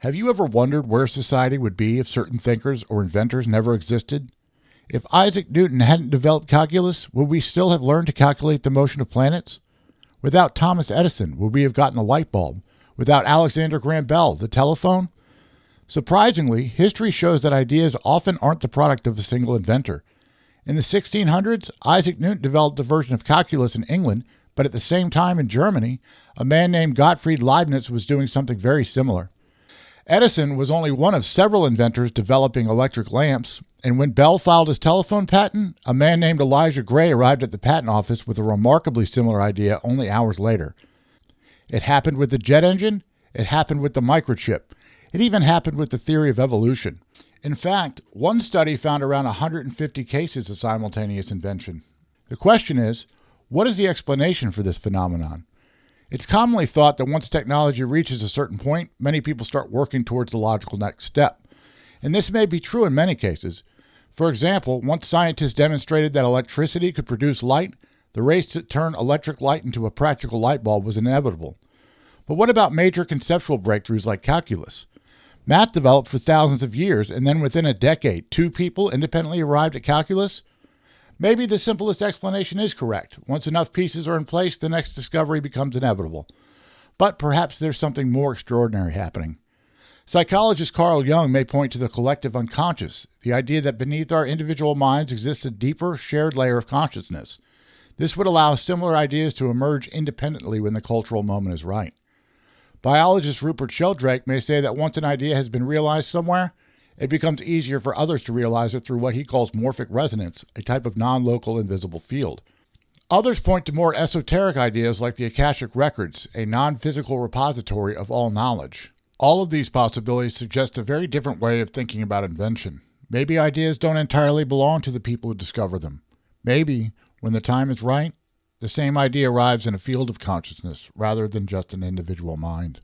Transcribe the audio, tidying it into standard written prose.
Have you ever wondered where society would be if certain thinkers or inventors never existed? If Isaac Newton hadn't developed calculus, would we still have learned to calculate the motion of planets? Without Thomas Edison, would we have gotten the light bulb? Without Alexander Graham Bell, the telephone? Surprisingly, history shows that ideas often aren't the product of a single inventor. In the 1600s, Isaac Newton developed a version of calculus in England, but at the same time in Germany, a man named Gottfried Leibniz was doing something very similar. Edison was only one of several inventors developing electric lamps, and when Bell filed his telephone patent, a man named Elijah Gray arrived at the patent office with a remarkably similar idea only hours later. It happened with the jet engine, it happened with the microchip, it even happened with the theory of evolution. In fact, one study found around 150 cases of simultaneous invention. The question is, what is the explanation for this phenomenon? It's commonly thought that once technology reaches a certain point, many people start working towards the logical next step. And this may be true in many cases. For example, once scientists demonstrated that electricity could produce light, the race to turn electric light into a practical light bulb was inevitable. But what about major conceptual breakthroughs like calculus? Math developed for thousands of years, and then within a decade, two people independently arrived at calculus? Maybe the simplest explanation is correct. Once enough pieces are in place, the next discovery becomes inevitable. But perhaps there's something more extraordinary happening. Psychologist Carl Jung may point to the collective unconscious, the idea that beneath our individual minds exists a deeper, shared layer of consciousness. This would allow similar ideas to emerge independently when the cultural moment is right. Biologist Rupert Sheldrake may say that once an idea has been realized somewhere, it becomes easier for others to realize it through what he calls morphic resonance, a type of non-local invisible field. Others point to more esoteric ideas like the Akashic Records, a non-physical repository of all knowledge. All of these possibilities suggest a very different way of thinking about invention. Maybe ideas don't entirely belong to the people who discover them. Maybe, when the time is right, the same idea arrives in a field of consciousness rather than just an individual mind.